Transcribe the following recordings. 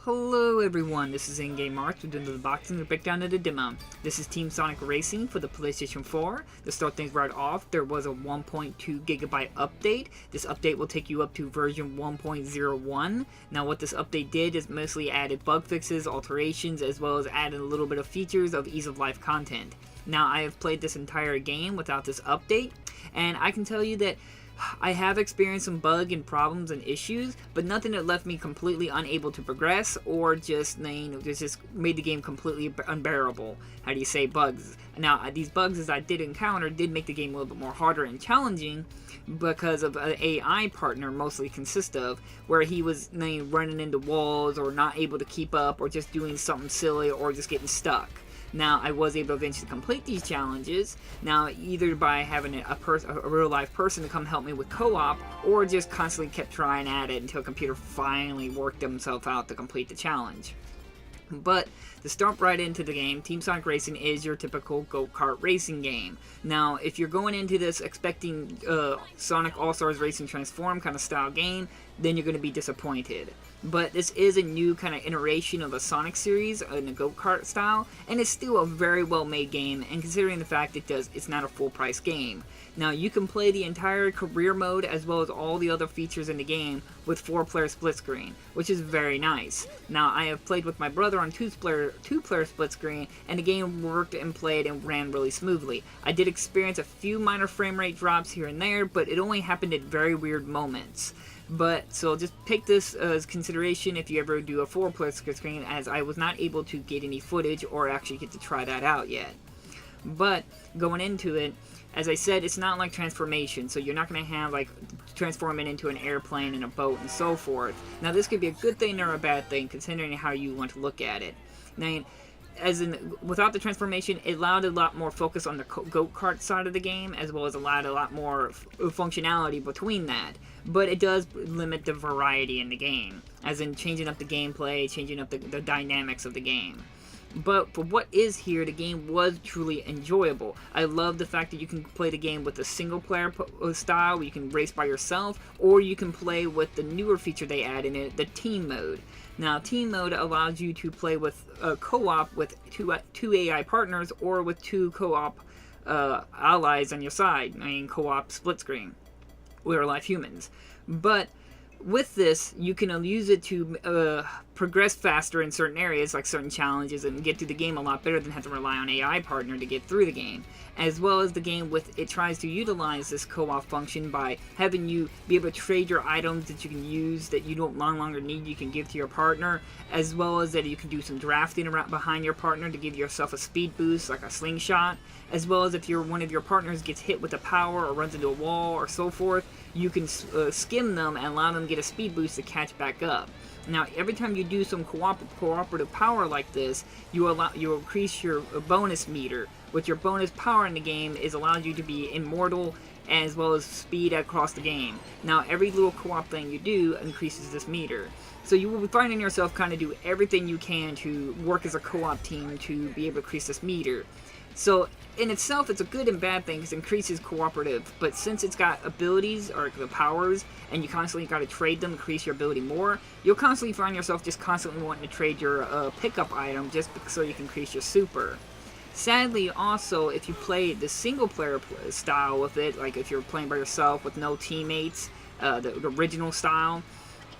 Hello everyone, this is In-Game Marks. We're doing the boxing and breakdown of the demo. This is Team Sonic Racing for the PlayStation 4. To start things right off, there was a 1.2 gigabyte update. This update will take you up to version 1.01. Now what this update did is mostly added bug fixes, alterations, as well as added a little bit of features of ease of life content. Now I have played this entire game without this update, and I can tell you that I have experienced some bug and problems and issues, but nothing that left me completely unable to progress or just made the game completely unbearable. How do you say bugs? Now, these bugs as I did encounter did make the game a little bit more harder and challenging because of an AI partner mostly consists of, where he was running into walls or not able to keep up or just doing something silly or just getting stuck. Now, I was able to eventually complete these challenges, now either by having a real-life person to come help me with co-op, or just constantly kept trying at it until a computer finally worked himself out to complete the challenge. But to start right into the game, Team Sonic Racing is your typical go-kart racing game. Now, if you're going into this expecting Sonic All-Stars Racing Transform kind of style game, then you're going to be disappointed. But this is a new kind of iteration of a Sonic series in a go-kart style, and it's still a very well-made game, and considering the fact it's not a full-price game. Now, you can play the entire career mode as well as all the other features in the game with 4-player split screen, which is very nice. Now, I have played with my brother on 2-player split screen, and the game worked and played and ran really smoothly. I did experience a few minor frame rate drops here and there, but it only happened at very weird moments. So just take this as consideration if you ever do a 4-player split screen, as I was not able to get any footage or actually get to try that out yet. But going into it, as I said, it's not like transformation, so you're not going to have like transforming into an airplane and a boat and so forth. Now this could be a good thing or a bad thing considering how you want to look at it. Now, without the transformation, it allowed a lot more focus on the go-kart side of the game, as well as allowed a lot more functionality between that. But it does limit the variety in the game, as in changing up the gameplay, changing up the dynamics of the game. But for what is here, the game was truly enjoyable. I love the fact that you can play the game with a single-player style, where you can race by yourself, or you can play with the newer feature they add in it, the team mode. Now, team mode allows you to play with co-op with two AI partners, or with two co-op allies on your side, co-op split screen, real-life humans. But with this, you can use it to progress faster in certain areas, like certain challenges, and get through the game a lot better than have to rely on AI partner to get through the game. As well as the game it tries to utilize this co-op function by having you be able to trade your items that you can use that you don't no longer need, you can give to your partner, as well as that you can do some drafting around behind your partner to give yourself a speed boost, like a slingshot, as well as if one of your partners gets hit with a power or runs into a wall or so forth, you can skim them and allow them to get a speed boost to catch back up. Now, every time you do some cooperative power like this, you increase your bonus meter, which your bonus power in the game allows you to be immortal as well as speed across the game. Now, every little co-op thing you do increases this meter. So you will be finding yourself kind of do everything you can to work as a co-op team to be able to increase this meter. So, in itself, it's a good and bad thing because it increases cooperative, but since it's got abilities, or the powers, and you constantly got to trade them to increase your ability more, you'll constantly find yourself just constantly wanting to trade your pickup item just so you can increase your super. Sadly, also, if you play the single-player style with it, like if you're playing by yourself with no teammates, the original style,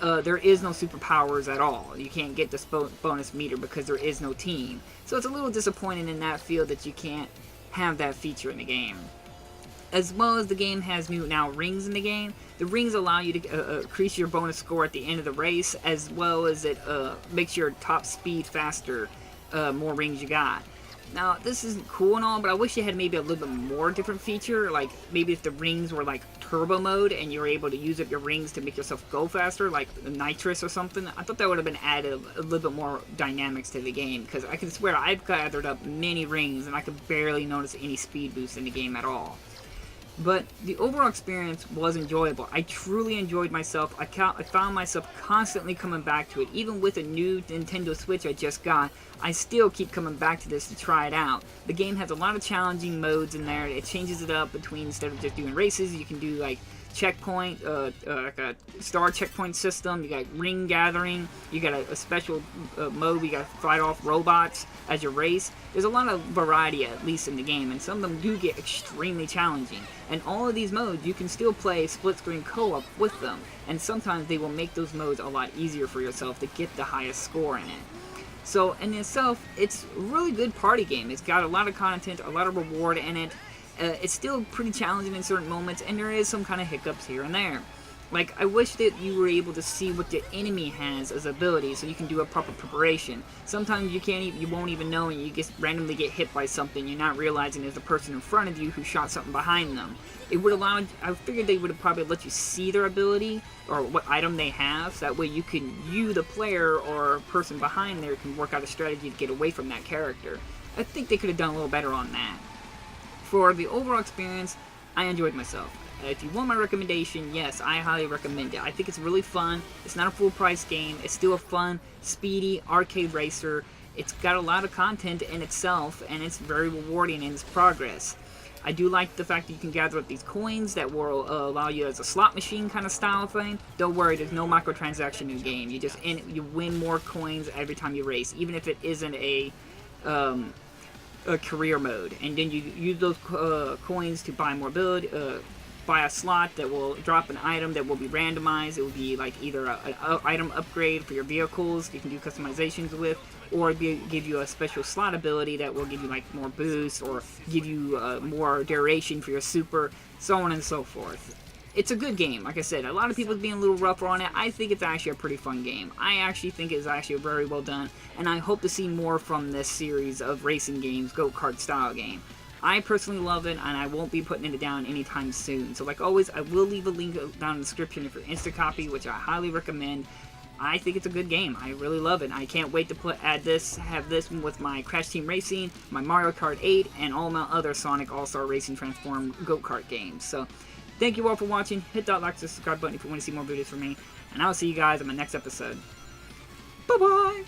there is no superpowers at all. You can't get this bonus meter because there is no team. So it's a little disappointing in that field that you can't have that feature in the game. As well as the game has new rings in the game. The rings allow you to increase your bonus score at the end of the race, as well as it makes your top speed faster, more rings you got. Now, this is cool and all, but I wish it had maybe a little bit more different feature, like maybe if the rings were like turbo mode and you were able to use up your rings to make yourself go faster, like nitrous or something. I thought that would have been added a little bit more dynamics to the game, because I can swear I've gathered up many rings and I could barely notice any speed boost in the game at all. But the overall experience was enjoyable. I truly enjoyed myself. I found myself constantly coming back to it. Even with a new Nintendo Switch I just got, I still keep coming back to this to try it out. The game has a lot of challenging modes in there. It changes it up between, instead of just doing races, you can do like checkpoint, like a star checkpoint system. You got ring gathering. You got a special mode where you got to fight off robots as you race. There's a lot of variety, at least in the game, and some of them do get extremely challenging. And all of these modes, you can still play split-screen co-op with them, and sometimes they will make those modes a lot easier for yourself to get the highest score in it. So, in itself, it's a really good party game. It's got a lot of content, a lot of reward in it. It's still pretty challenging in certain moments, and there is some kind of hiccups here and there. Like, I wish that you were able to see what the enemy has as abilities, so you can do a proper preparation. Sometimes you won't even know, and you just randomly get hit by something, you're not realizing there's a person in front of you who shot something behind them. It would allow, I figured they would have probably let you see their ability, or what item they have, so that way you, the player, or person behind there, can work out a strategy to get away from that character. I think they could have done a little better on that. For the overall experience, I enjoyed myself. If you want my recommendation, yes, I highly recommend it. I think it's really fun. It's not a full price game. It's still a fun, speedy arcade racer. It's got a lot of content in itself, and it's very rewarding in its progress. I do like the fact that you can gather up these coins that will allow you as a slot machine kind of style thing. Don't worry, there's no microtransaction in the game. You win more coins every time you race, even if it isn't a career mode. And then you use those coins to buy more ability. Buy a slot that will drop an item that will be randomized. It will be like either an item upgrade for your vehicles you can do customizations with, or give you a special slot ability that will give you like more boost, or give you more duration for your super, so on and so forth. It's a good game. Like I said, a lot of people being a little rougher on it. I think it's actually a pretty fun game. I actually think it's actually very well done, and I hope to see more from this series of racing games, go-kart style game. I personally love it, and I won't be putting it down anytime soon. So like always, I will leave a link down in the description for instant copy, which I highly recommend. I think it's a good game. I really love it. I can't wait to have this with my Crash Team Racing, my Mario Kart 8, and all my other Sonic All-Star Racing Transform go-kart games. So thank you all for watching. Hit that like and subscribe button if you want to see more videos from me, and I'll see you guys in my next episode. Bye-bye!